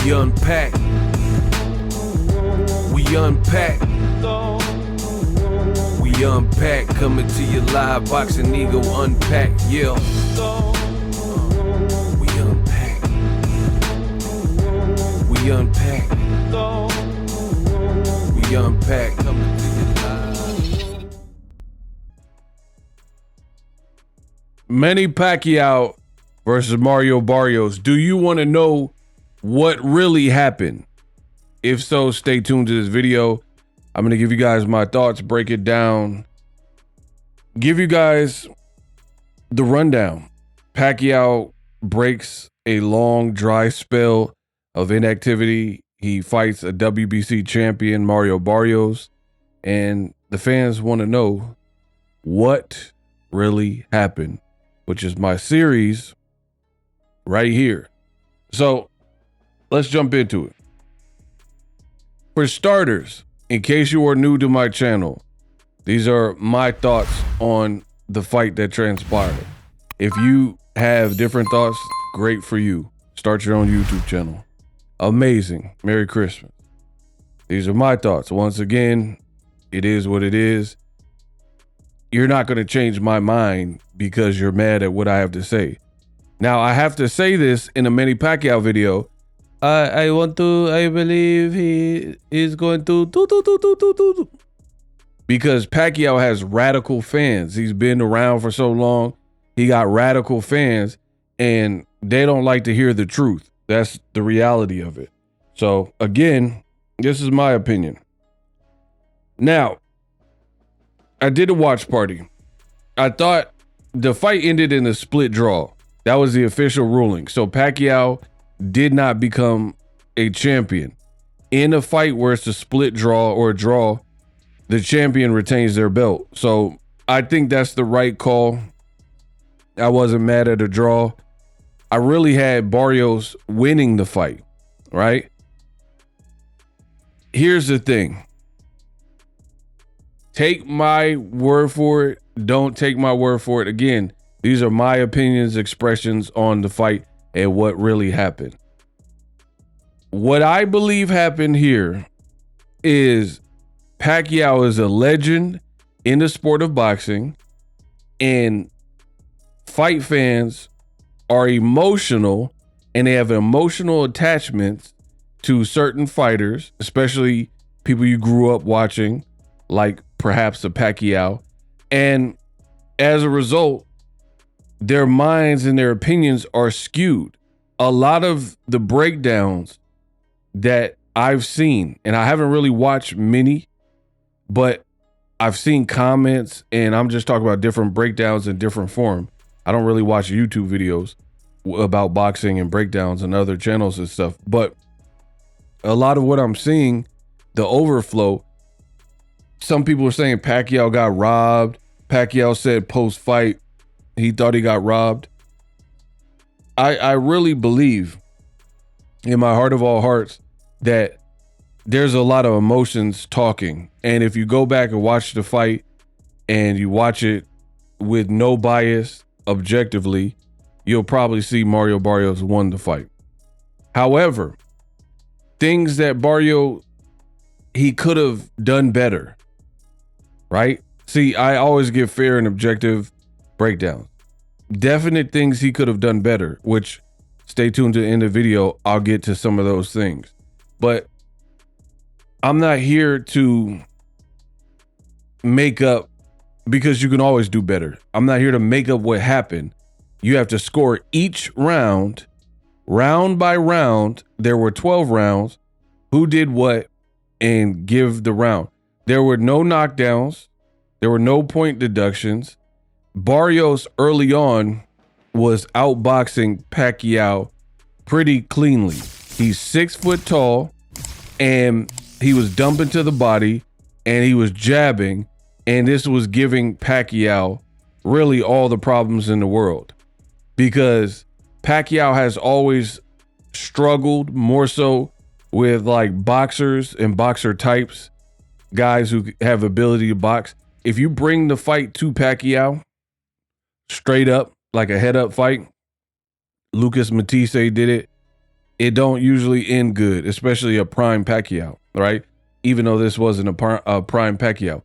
We unpack. We unpack. We unpack. Coming to you live. Boxingego unpack. Yeah. We unpack. We unpack. We unpack. Coming to you live. Manny Pacquiao versus Mario Barrios. Do you want to know what really happened? If so, stay tuned to this video. I'm going to give you guys my thoughts, break it down, give you guys the rundown. Pacquiao breaks a long, dry spell of inactivity. He fights a WBC champion, Mario Barrios, and the fans want to know what really happened, which is my series right here. So let's jump into it. For starters, in case you are new to my channel, these are my thoughts on the fight that transpired. If you have different thoughts, great for you. Start your own YouTube channel. Amazing. Merry Christmas. These are my thoughts. Once again, it is what it is. You're not going to change my mind because you're mad at what I have to say. Now, I have to say this in a Manny Pacquiao video. I believe he is going to do. Because Pacquiao has radical fans. He's been around for so long. He got radical fans and they don't like to hear the truth. That's the reality of it. So again, this is my opinion. Now, I did a watch party. I thought the fight ended in a split draw. That was the official ruling. So Pacquiao did not become a champion. In a fight where it's a split draw or a draw, the champion retains their belt. So I think that's the right call. I wasn't mad at a draw. I really had Barrios winning the fight, right? Here's the thing. Take my word for it. Don't take my word for it. Again, these are my opinions, expressions on the fight and what really happened. What I believe happened here is Pacquiao is a legend in the sport of boxing, and fight fans are emotional and they have emotional attachments to certain fighters, especially people you grew up watching, like perhaps a Pacquiao. And as a result, their minds and their opinions are skewed. A lot of the breakdowns that I've seen, and I haven't really watched many, but I've seen comments, and I'm just talking about different breakdowns in different form. I don't really watch YouTube videos about boxing and breakdowns and other channels and stuff, but a lot of what I'm seeing, the overflow, some people are saying Pacquiao got robbed. Pacquiao said post-fight he thought he got robbed. I really believe in my heart of all hearts that there's a lot of emotions talking. And if you go back and watch the fight and you watch it with no bias objectively, you'll probably see Mario Barrios won the fight. However, things that Barrio, he could have done better, right? See, I always give fair and objective breakdowns. Definite things he could have done better, which stay tuned to the end of the video. I'll get to some of those things. But I'm not here to make up, because you can always do better. I'm not here to make up what happened. You have to score each round, round by round. There were 12 rounds. Who did what, and give the round. There were no knockdowns. There were no point deductions. Barrios early on was outboxing Pacquiao pretty cleanly. He's 6 foot tall, and he was dumping to the body, and he was jabbing, and this was giving Pacquiao really all the problems in the world, because Pacquiao has always struggled more so with like boxers and boxer types, guys who have ability to box. If you bring the fight to Pacquiao straight up, like a head up fight, Lucas Matisse did it. it don't usually end good, especially a prime Pacquiao, right? Even though this wasn't a prime Pacquiao.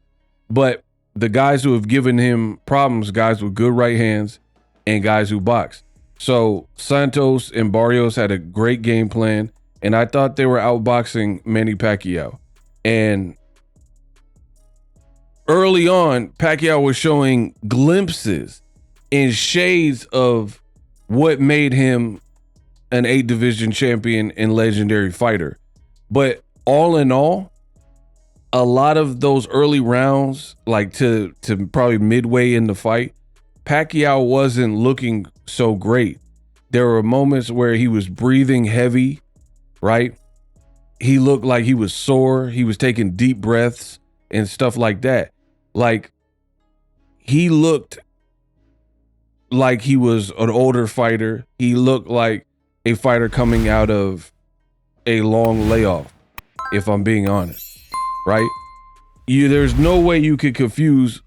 But the guys who have given him problems, guys with good right hands and guys who box. So Santos and Barrios had a great game plan, and I thought they were outboxing Manny Pacquiao. And early on, Pacquiao was showing glimpses and shades of what made him an 8 division champion and legendary fighter. But all in all, a lot of those early rounds, like to probably midway in the fight, Pacquiao wasn't looking so great. There were moments where he was breathing heavy, right? He looked like he was sore. He was taking deep breaths and stuff like that. Like, he looked like he was an older fighter. He looked like a fighter coming out of a long layoff, if I'm being honest, right? There's no way you could confuse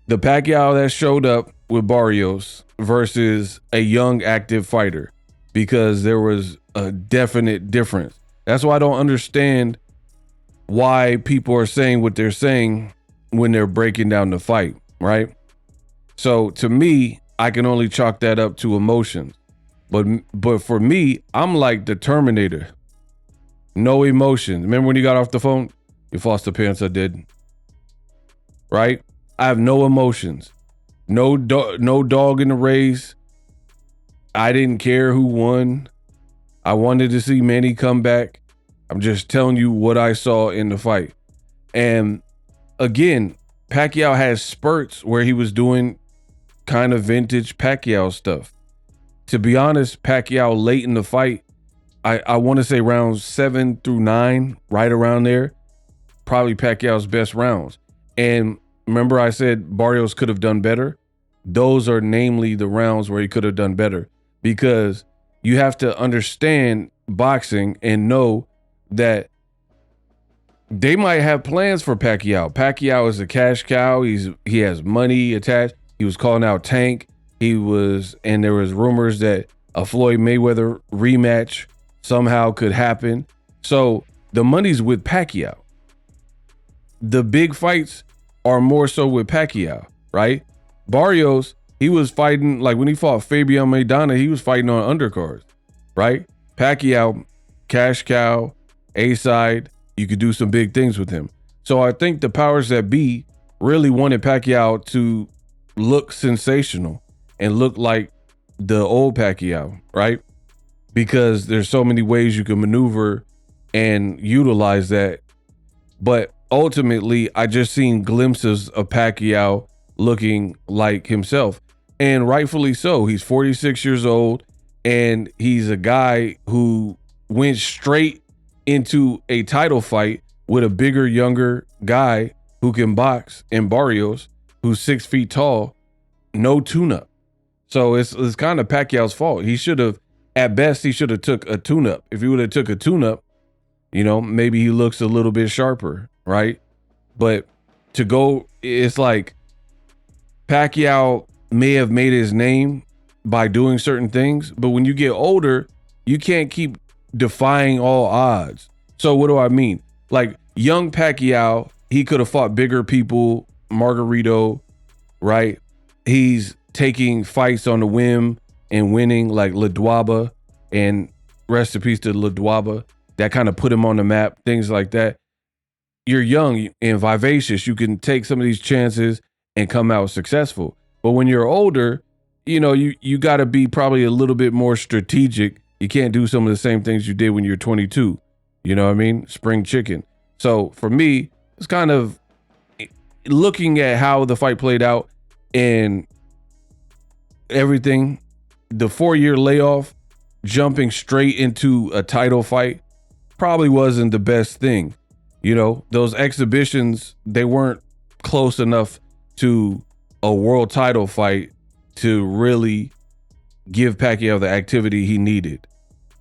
the Pacquiao that showed up with Barrios versus a young active fighter, because there was a definite difference. That's why I don't understand why people are saying what they're saying when they're breaking down the fight, right? So to me, I can only chalk that up to emotions. But for me, I'm like the Terminator. No emotions. Remember when you got off the phone? You lost the pants, I did. Right? I have no emotions. No dog in the race. I didn't care who won. I wanted to see Manny come back. I'm just telling you what I saw in the fight. And again, Pacquiao has spurts where he was doing kind of vintage Pacquiao stuff. To be honest, Pacquiao late in the fight, I want to say rounds 7 through 9, right around there, probably Pacquiao's best rounds. And remember I said Barrios could have done better? Those are namely the rounds where he could have done better, because you have to understand boxing and know that they might have plans for Pacquiao. Pacquiao is a cash cow. He has money attached. He was calling out Tank. And there was rumors that a Floyd Mayweather rematch somehow could happen. So the money's with Pacquiao. The big fights are more so with Pacquiao, right? Barrios, he was fighting, like when he fought Fabian Maidana, he was fighting on undercards, right? Pacquiao, cash cow, A-side, you could do some big things with him. So I think the powers that be really wanted Pacquiao to look sensational and look like the old Pacquiao, right? Because there's so many ways you can maneuver and utilize that. But ultimately, I just seen glimpses of Pacquiao looking like himself. And rightfully so. He's 46 years old, and he's a guy who went straight into a title fight with a bigger, younger guy who can box in Barrios, who's 6 feet tall, no tune-up. So it's kind of Pacquiao's fault. He should have, at best, he should have took a tune-up. If he would have took a tune-up, maybe he looks a little bit sharper, right? But to go, it's like Pacquiao may have made his name by doing certain things, but when you get older, you can't keep defying all odds. So what do I mean? Like young Pacquiao, he could have fought bigger people, Margarito, right? He's taking fights on the whim and winning, like Ledwaba, and rest in peace to Ledwaba. That kind of put him on the map, things like that. You're young and vivacious. You can take some of these chances and come out successful. But when you're older, you got to be probably a little bit more strategic. You can't do some of the same things you did when you're 22. You know what I mean? Spring chicken. So for me, it's kind of looking at how the fight played out and everything, the 4-year layoff, jumping straight into a title fight probably wasn't the best thing. Those exhibitions, they weren't close enough to a world title fight to really give Pacquiao the activity he needed.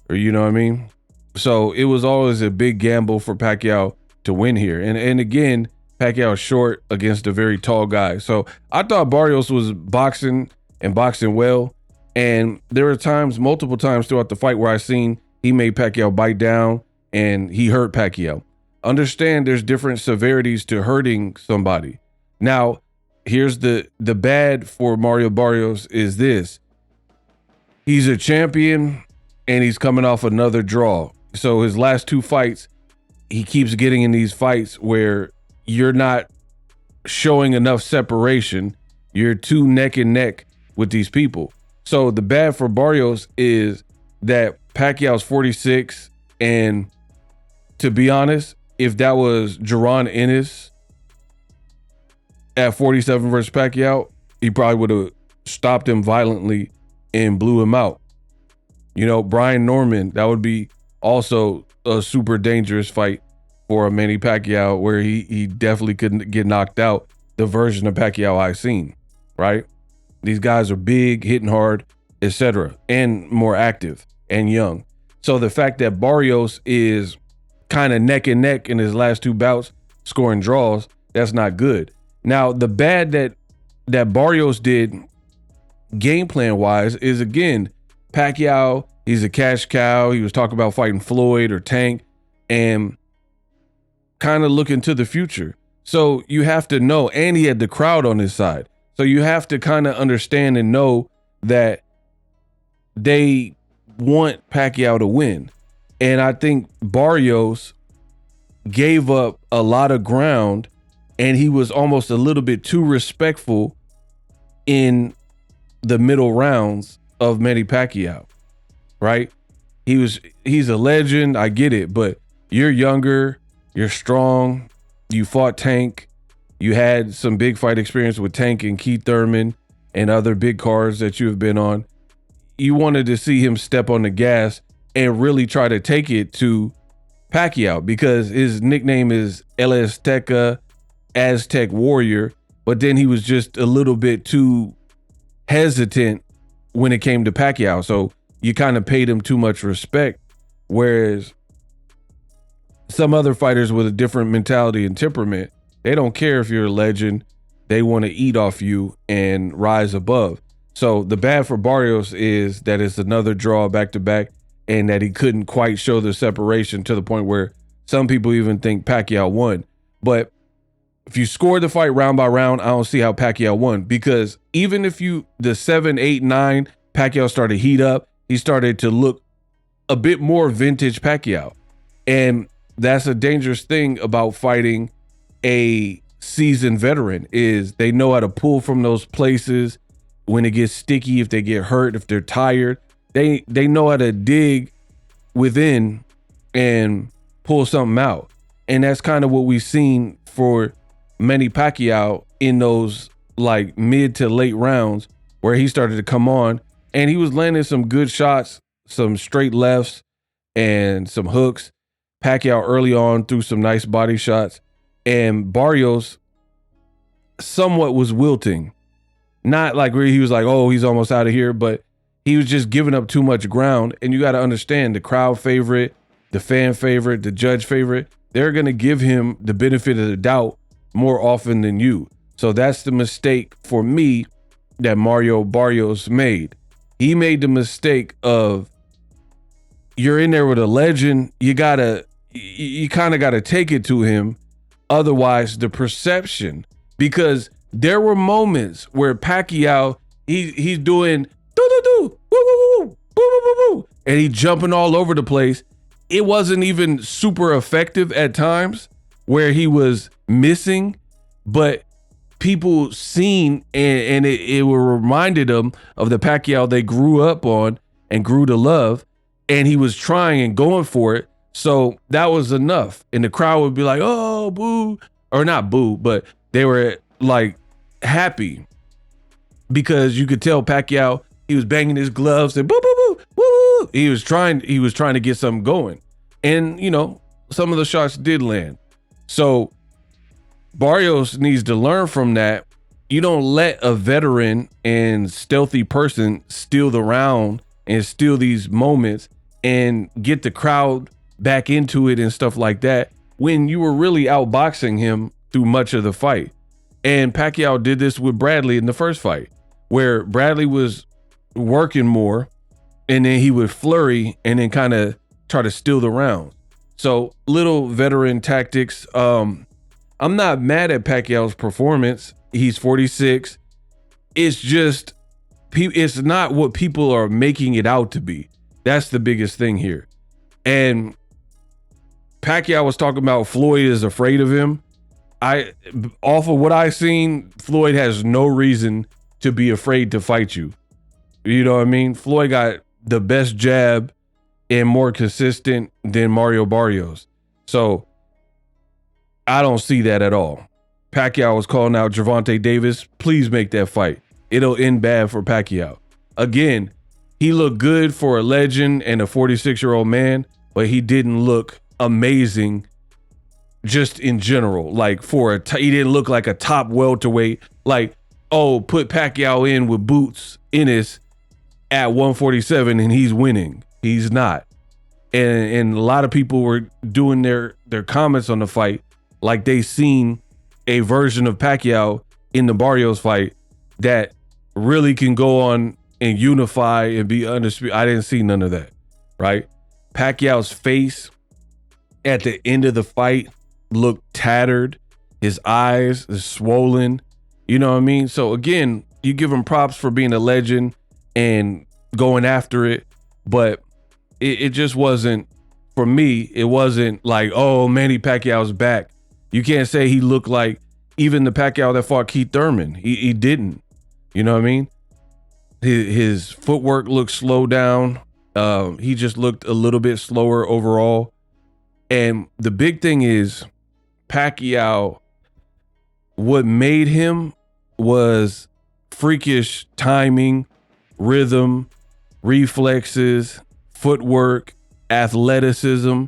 Or you know what I mean? So it was always a big gamble for Pacquiao to win here. And again, Pacquiao short against a very tall guy. So I thought Barrios was boxing and boxing well. And there were times, multiple times throughout the fight where I seen he made Pacquiao bite down and he hurt Pacquiao. Understand there's different severities to hurting somebody. Now, here's the bad for Mario Barrios is this. He's a champion and he's coming off another draw. So his last 2 fights, he keeps getting in these fights where you're not showing enough separation. You're too neck and neck with these people. So the bad for Barrios is that Pacquiao's 46, and to be honest, if that was Jaron Ennis at 47 versus Pacquiao, he probably would have stopped him violently and blew him out. You know, Brian Norman, that would be also a super dangerous fight for a Manny Pacquiao, where he definitely couldn't get knocked out, the version of Pacquiao I've seen, right? These guys are big, hitting hard, etc., and more active and young. So the fact that Barrios is kind of neck and neck in his last 2 bouts, scoring draws, that's not good. Now, the bad that Barrios did game plan wise is, again, Pacquiao, he's a cash cow. He was talking about fighting Floyd or Tank and kind of looking to the future. So you have to know, and he had the crowd on his side. So you have to kind of understand and know that they want Pacquiao to win. And I think Barrios gave up a lot of ground, and he was almost a little bit too respectful in the middle rounds of Manny Pacquiao, right? He's a legend, I get it, but you're younger, you're strong, you fought Tank, you had some big fight experience with Tank and Keith Thurman and other big cards that you have been on. You wanted to see him step on the gas and really try to take it to Pacquiao, because his nickname is El Azteca, Aztec Warrior, but then he was just a little bit too hesitant when it came to Pacquiao. So you kind of paid him too much respect, whereas some other fighters with a different mentality and temperament, they don't care if you're a legend. They want to eat off you and rise above. So the bad for Barrios is that it's another draw back to back, and that he couldn't quite show the separation to the point where some people even think Pacquiao won. But if you score the fight round by round, I don't see how Pacquiao won, because even if the 7, 8, 9, Pacquiao started to heat up, he started to look a bit more vintage Pacquiao. And that's a dangerous thing about fighting a seasoned veteran, is they know how to pull from those places when it gets sticky, if they get hurt, if they're tired. They know how to dig within and pull something out. And that's kind of what we've seen for Manny Pacquiao in those like mid to late rounds, where he started to come on and he was landing some good shots, some straight lefts and some hooks. Pacquiao early on threw some nice body shots, and Barrios somewhat was wilting. Not like where he was like, oh, he's almost out of here, but he was just giving up too much ground. And you got to understand, the crowd favorite, the fan favorite, the judge favorite, they're going to give him the benefit of the doubt more often than you. So that's the mistake for me that Mario Barrios made. He made the mistake of, you're in there with a legend, you kind of got to take it to him. Otherwise, the perception, because there were moments where Pacquiao, he's doing do-do-do, woo-woo-woo, woo-woo-woo-woo, and he jumping all over the place. It wasn't even super effective at times, where he was missing, but people seen and it reminded them of the Pacquiao they grew up on and grew to love, and he was trying and going for it. So that was enough. And the crowd would be like, oh, boo, or not boo, but they were like happy, because you could tell Pacquiao, he was banging his gloves and boo, boo, boo, woo. He was trying to get something going. And, you know, some of the shots did land. So Barrios needs to learn from that. You don't let a veteran and stealthy person steal the round and steal these moments and get the crowd back into it and stuff like that, when you were really outboxing him through much of the fight. And Pacquiao did this with Bradley in the first fight, where Bradley was working more, and then he would flurry and then kind of try to steal the rounds. So little veteran tactics. I'm not mad at Pacquiao's performance. He's 46. It's just, it's not what people are making it out to be. That's the biggest thing here. And Pacquiao was talking about Floyd is afraid of him. Off of what I've seen, Floyd has no reason to be afraid to fight you. You know what I mean? Floyd got the best jab and more consistent than Mario Barrios. So I don't see that at all. Pacquiao was calling out Gervonta Davis. Please make that fight. It'll end bad for Pacquiao. Again, he looked good for a legend and a 46-year-old man, but he didn't look amazing just in general. Like he didn't look like a top welterweight. Like, oh, put Pacquiao in with Boots Ennis at 147 and he's winning. He's not. And a lot of people were doing their comments on the fight like they seen a version of Pacquiao in the Barrios fight that really can go on and unify and be undisputed. I didn't see none of that, right? Pacquiao's face at the end of the fight looked tattered. His eyes is swollen. You know what I mean? So again, you give him props for being a legend and going after it, but it just wasn't, for me, it wasn't like, oh, Manny Pacquiao's back. You can't say he looked like even the Pacquiao that fought Keith Thurman. He didn't. You know what I mean? His footwork looked slowed down. He just looked a little bit slower overall. And the big thing is Pacquiao, what made him was freakish timing, rhythm, reflexes, footwork, athleticism.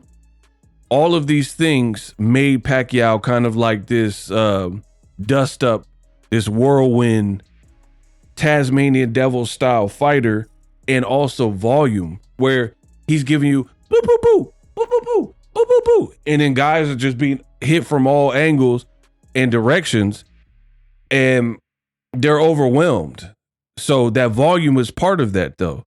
All of these things made Pacquiao kind of like this dust up, this whirlwind, Tasmanian devil style fighter, and also volume where he's giving you boo, boo, boo, boo, boo, boo, boo, boo, boo. And then guys are just being hit from all angles and directions and they're overwhelmed. So that volume was part of that though.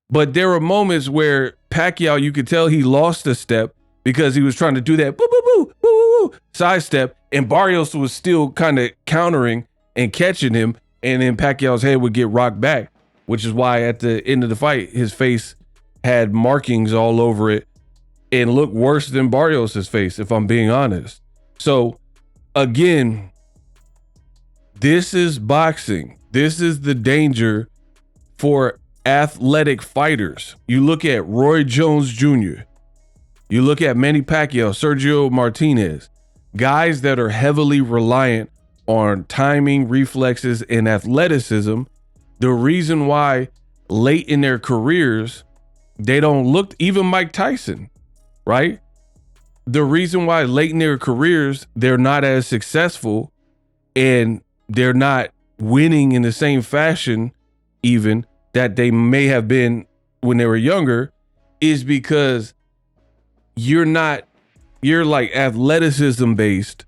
But there were moments where Pacquiao, you could tell he lost a step because he was trying to do that boo, boo, boo, boo, boo, boo, sidestep, and Barrios was still kind of countering and catching him, and then Pacquiao's head would get rocked back, which is why at the end of the fight, his face had markings all over it and looked worse than Barrios' face, if I'm being honest. So again, this is boxing. This is the danger for athletic fighters. You look at Roy Jones Jr., you look at Manny Pacquiao, Sergio Martinez, guys that are heavily reliant on timing, reflexes, and athleticism. The reason why late in their careers, they don't look, even Mike Tyson, right? The reason why late in their careers, they're not as successful and they're not winning in the same fashion even that they may have been when they were younger is because you're like athleticism based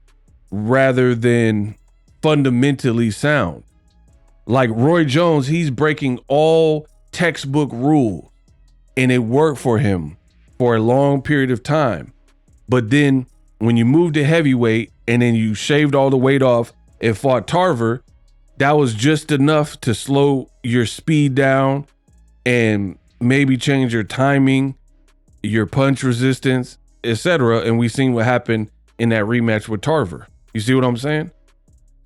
rather than fundamentally sound. Like Roy Jones, he's breaking all textbook rules and it worked for him for a long period of time. But then when you moved to heavyweight and then you shaved all the weight off and fought Tarver, that was just enough to slow your speed down and maybe change your timing, your punch resistance, etc. And we seen what happened in that rematch with Tarver. You see what I'm saying?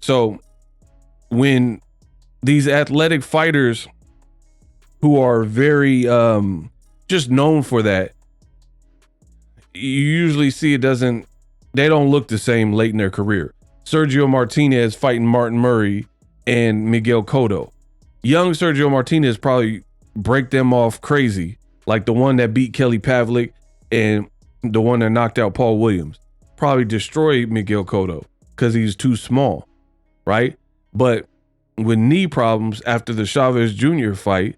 So when these athletic fighters who are very just known for that, you usually see they don't look the same late in their career. Sergio Martinez fighting Martin Murray and Miguel Cotto. Young Sergio Martinez probably break them off crazy, like the one that beat Kelly Pavlik and the one that knocked out Paul Williams. Probably destroyed Miguel Cotto because he's too small, right? But with knee problems after the Chavez Jr. fight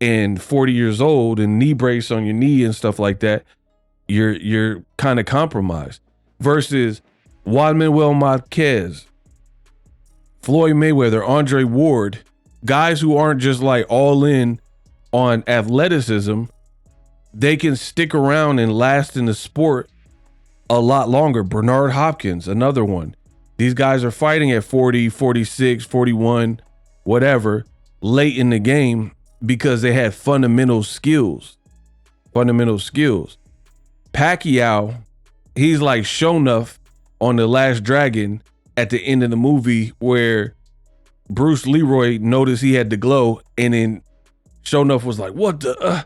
and 40 years old and knee brace on your knee and stuff like that, you're kind of compromised. Versus Juan Manuel Marquez, Floyd Mayweather, Andre Ward, guys who aren't just like all in on athleticism, they can stick around and last in the sport a lot longer. Bernard Hopkins, another one. These guys are fighting at 40, 46, 41, whatever, late in the game because they had fundamental skills. Pacquiao, he's like Shonuff on The Last Dragon at the end of the movie where Bruce Leroy noticed he had the glow, and then Shonuff was like, what the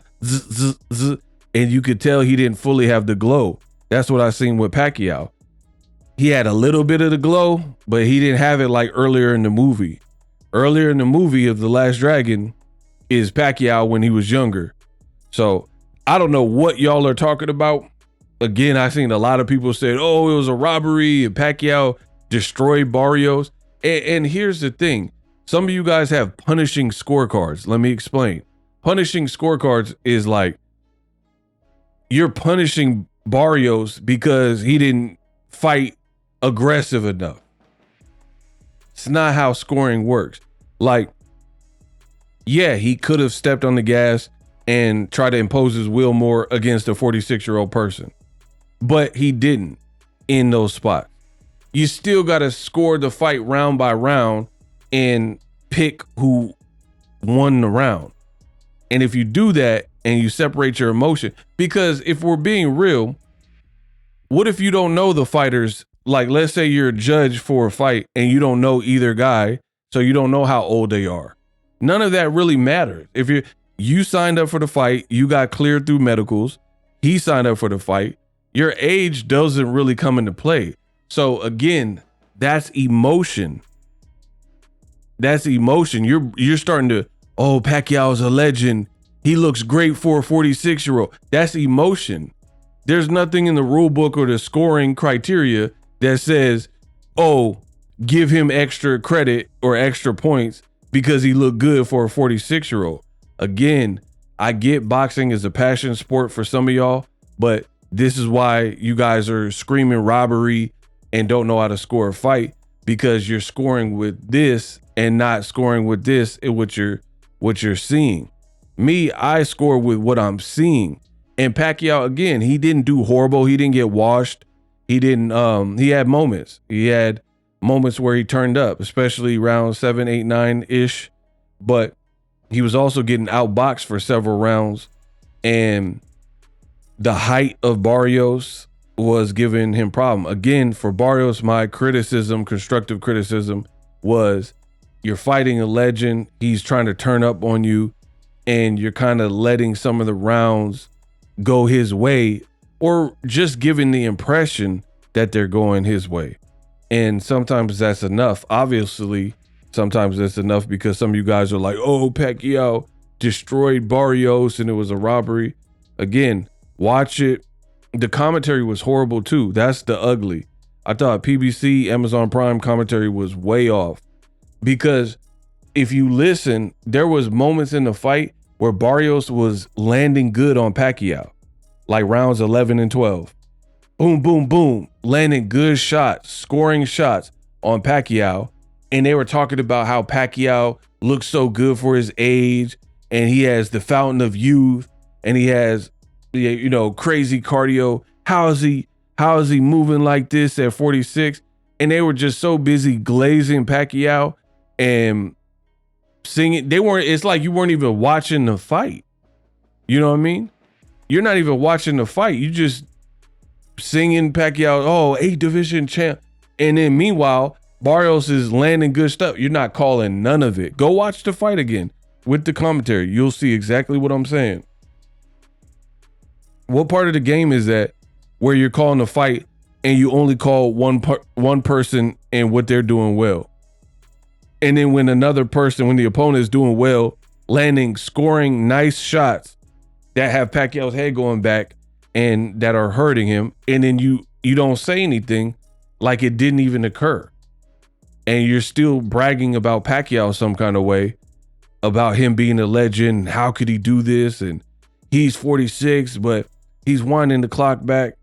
and you could tell he didn't fully have the glow. That's what I seen with Pacquiao. He had a little bit of the glow, but he didn't have it like earlier in the movie. Earlier in the movie of The Last Dragon is Pacquiao when he was younger. So I don't know what y'all are talking about. Again, I seen a lot of people said, oh, it was a robbery and Pacquiao destroyed Barrios. And here's the thing. Some of you guys have punishing scorecards. Let me explain. Punishing scorecards is like you're punishing Barrios because he didn't fight aggressive enough. It's not how scoring works. Like, yeah, he could have stepped on the gas and tried to impose his will more against a 46-year-old person, but he didn't in those spots. You still got to score the fight round by round and pick who won the round. And if you do that and you separate your emotion, because if we're being real, what if you don't know the fighters? Like, let's say you're a judge for a fight and you don't know either guy, so you don't know how old they are. None of that really matters. If you signed up for the fight, you got cleared through medicals, he signed up for the fight, your age doesn't really come into play. So again, that's emotion. That's emotion. You're starting to, oh, Pacquiao's a legend. He looks great for a 46-year-old. That's emotion. There's nothing in the rule book or the scoring criteria that says, oh, give him extra credit or extra points because he looked good for a 46-year-old. Again, I get boxing is a passion sport for some of y'all, but this is why you guys are screaming robbery and don't know how to score a fight, because you're scoring with this and not scoring with this and what you're seeing. Me, I score with what I'm seeing. And Pacquiao, again, he didn't do horrible. He didn't get washed. He didn't, he had moments. He had moments where he turned up, especially round 7, 8, 9-ish. But he was also getting outboxed for several rounds. And the height of Barrios was giving him problem. Again, for Barrios, my criticism, constructive criticism, was you're fighting a legend. He's trying to turn up on you, and you're kind of letting some of the rounds go his way, or just giving the impression that they're going his way. And sometimes that's enough. Obviously, sometimes that's enough because some of you guys are like, oh, Pacquiao destroyed Barrios and it was a robbery. Again, watch it. The commentary was horrible too. That's the ugly. I thought PBC, Amazon Prime commentary was way off, because if you listen, there was moments in the fight where Barrios was landing good on Pacquiao, like rounds 11 and 12. Boom, boom, boom, landing good shots, scoring shots on Pacquiao. And they were talking about how Pacquiao looks so good for his age, and he has the fountain of youth, and he has, you know, crazy cardio. How is he moving like this at 46? And they were just so busy glazing Pacquiao and singing. It's like you weren't even watching the fight. You know what I mean? You're not even watching the fight. You just singing Pacquiao, oh, 8 division champ. And then meanwhile, Barrios is landing good stuff. You're not calling none of it. Go watch the fight again with the commentary. You'll see exactly what I'm saying. What part of the game is that where you're calling the fight and you only call one person and what they're doing well? And then when the opponent is doing well, landing, scoring nice shots that have Pacquiao's head going back and that are hurting him, and then you don't say anything like it didn't even occur. And you're still bragging about Pacquiao some kind of way, about him being a legend. How could he do this? And he's 46, but he's winding the clock back.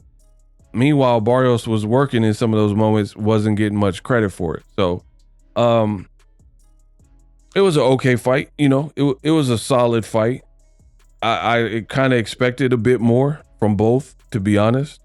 Meanwhile, Barrios was working in some of those moments, wasn't getting much credit for it. So, it was an okay fight. You know, it was a solid fight. I kind of expected a bit more from both, to be honest,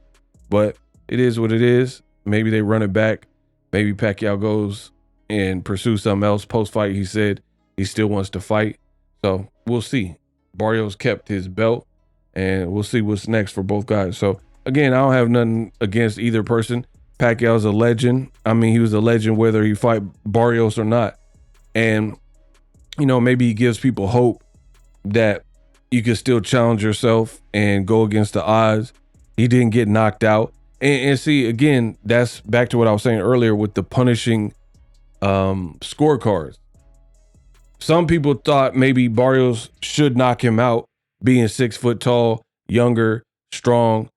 but it is what it is. Maybe they run it back. Maybe Pacquiao goes and pursues something else. Post-fight, he said he still wants to fight. So we'll see. Barrios kept his belt, and we'll see what's next for both guys. So again, I don't have nothing against either person. Pacquiao's a legend. I mean, he was a legend whether he fight Barrios or not. And, you know, maybe he gives people hope that you can still challenge yourself and go against the odds. He didn't get knocked out. And see, again, that's back to what I was saying earlier with the punishing scorecards. Some people thought maybe Barrios should knock him out, being 6 foot tall, younger, strong,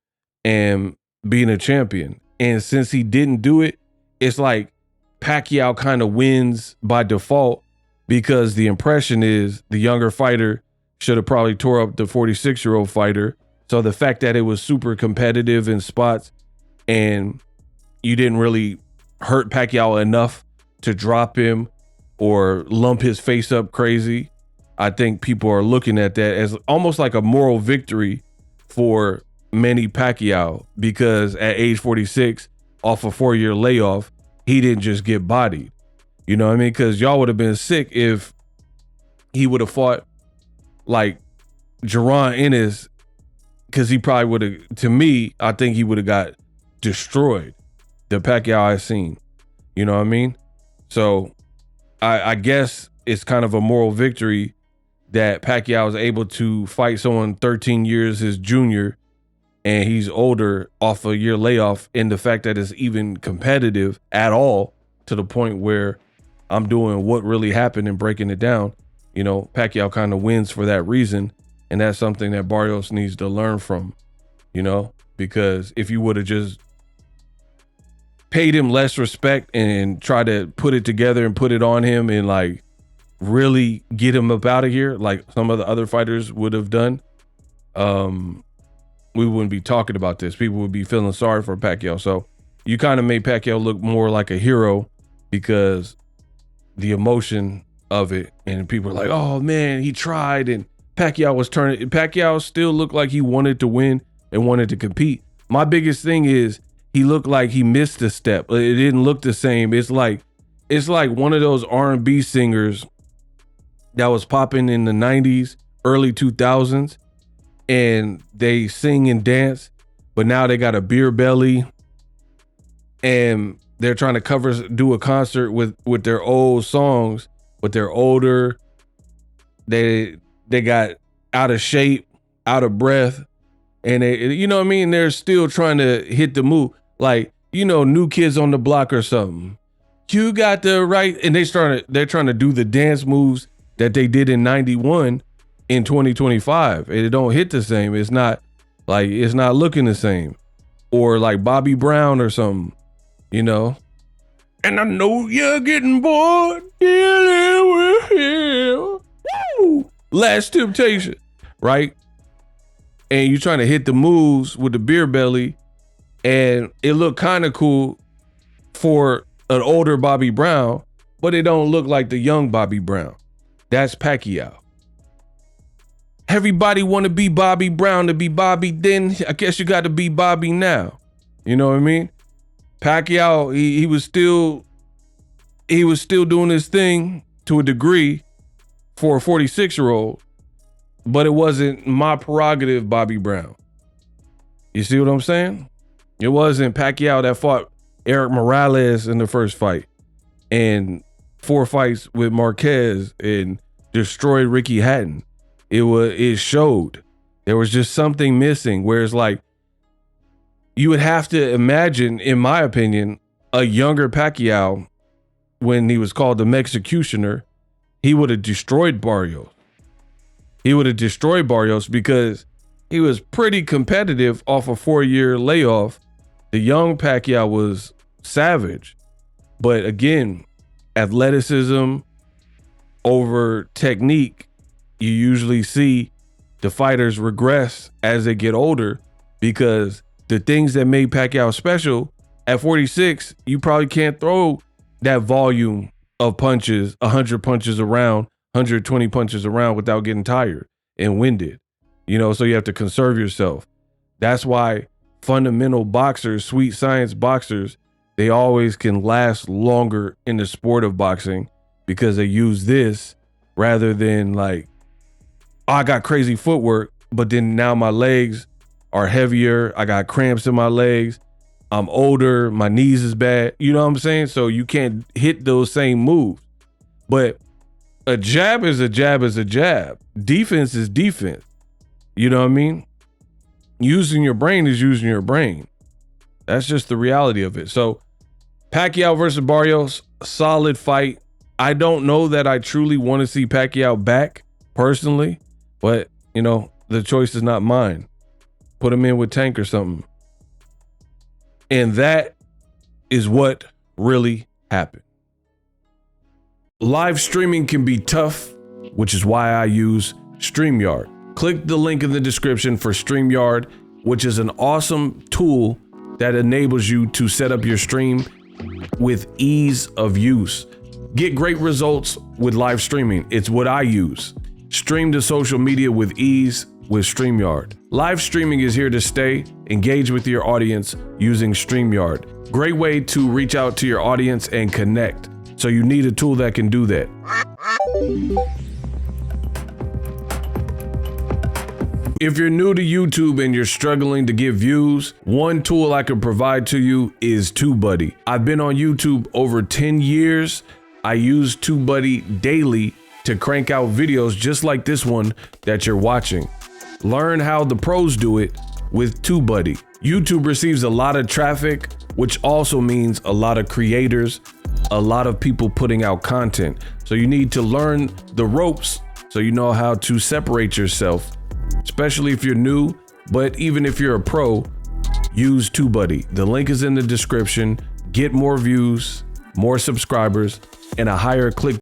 and being a champion. And since he didn't do it, it's like Pacquiao kind of wins by default, because the impression is the younger fighter should have probably tore up the 46-year-old fighter. So the fact that it was super competitive in spots and you didn't really hurt Pacquiao enough to drop him or lump his face up crazy, I think people are looking at that as almost like a moral victory for Manny Pacquiao, because at age 46, off a 4-year layoff, he didn't just get bodied. You know what I mean? Because y'all would have been sick if he would have fought like Jaron Ennis, because he probably would have, to me, I think he would have got destroyed, the Pacquiao I've seen. You know what I mean? So I guess it's kind of a moral victory that Pacquiao is able to fight someone 13 years his junior, and he's older off a year layoff, and the fact that it's even competitive at all, to the point where I'm doing what really happened and breaking it down. You know, Pacquiao kind of wins for that reason. And that's something that Barrios needs to learn from, you know, because if you would have just paid him less respect and try to put it together and put it on him and like really get him up out of here, like some of the other fighters would have done, we wouldn't be talking about this. People would be feeling sorry for Pacquiao. So you kind of made Pacquiao look more like a hero because the emotion of it, and people are like, oh man, he tried, and Pacquiao still looked like he wanted to win and wanted to compete. My biggest thing is he looked like he missed a step. It didn't look the same. It's like one of those R&B singers that was popping in the 90s, early 2000s, and they sing and dance, but now they got a beer belly and they're trying to do a concert with their old songs, but they're older. They got out of shape, out of breath, and they, you know what I mean? They're still trying to hit the move. Like, you know, New Kids on the Block or something. You got the right, and they're trying to do the dance moves that they did in 91 in 2025. And it don't hit the same. It's not looking the same. Or like Bobby Brown or something, you know? And I know you're getting bored. Woo! Last Temptation, right? And you're trying to hit the moves with the beer belly, and it looked kind of cool for an older Bobby Brown, but it don't look like the young Bobby Brown. That's Pacquiao. Everybody want to be Bobby Brown to be Bobby then. I guess you got to be Bobby now. You know what I mean? Pacquiao, he was still doing his thing to a degree for a 46-year-old, but it wasn't my prerogative Bobby Brown. You see what I'm saying? It wasn't Pacquiao that fought Eric Morales in the first fight and 4 fights with Marquez and destroyed Ricky Hatton. It showed there was just something missing, where it's like you would have to imagine, in my opinion, a younger Pacquiao, when he was called the Mexicutioner, he would have destroyed Barrios. He would have destroyed Barrios because he was pretty competitive off a 4-year layoff. The young Pacquiao was savage. But again, athleticism over technique, you usually see the fighters regress as they get older, because the things that made Pacquiao special at 46, you probably can't throw that volume of punches, 100 punches around, 120 punches around without getting tired and winded. you know, so you have to conserve yourself. That's why fundamental boxers, sweet science boxers, they always can last longer in the sport of boxing because they use this rather than like, oh, I got crazy footwork, but then now my legs are heavier. I got cramps in my legs. I'm older. My knees is bad. You know what I'm saying? So you can't hit those same moves. But a jab is a jab is a jab. Defense is defense. You know what I mean? Using your brain is using your brain. That's just the reality of it. So Pacquiao versus Barrios, solid fight. I don't know that I truly want to see Pacquiao back personally, but you know, the choice is not mine. Put him in with Tank or something. And that is what really happened. Live streaming can be tough, which is why I use StreamYard. Click the link in the description for StreamYard, which is an awesome tool that enables you to set up your stream with ease of use. Get great results with live streaming. It's what I use. Stream to social media with ease with StreamYard. Live streaming is here to stay. Engage with your audience using StreamYard. Great way to reach out to your audience and connect. So you need a tool that can do that. If you're new to YouTube and you're struggling to get views, one tool I can provide to you is TubeBuddy. I've been on YouTube over 10 years. I use TubeBuddy daily to crank out videos just like this one that you're watching. Learn how the pros do it with TubeBuddy. YouTube receives a lot of traffic, which also means a lot of creators, a lot of people putting out content. So you need to learn the ropes so you know how to separate yourself, especially if you're new, but even if you're a pro, use TubeBuddy. The link is in the description. Get more views, more subscribers, and a higher click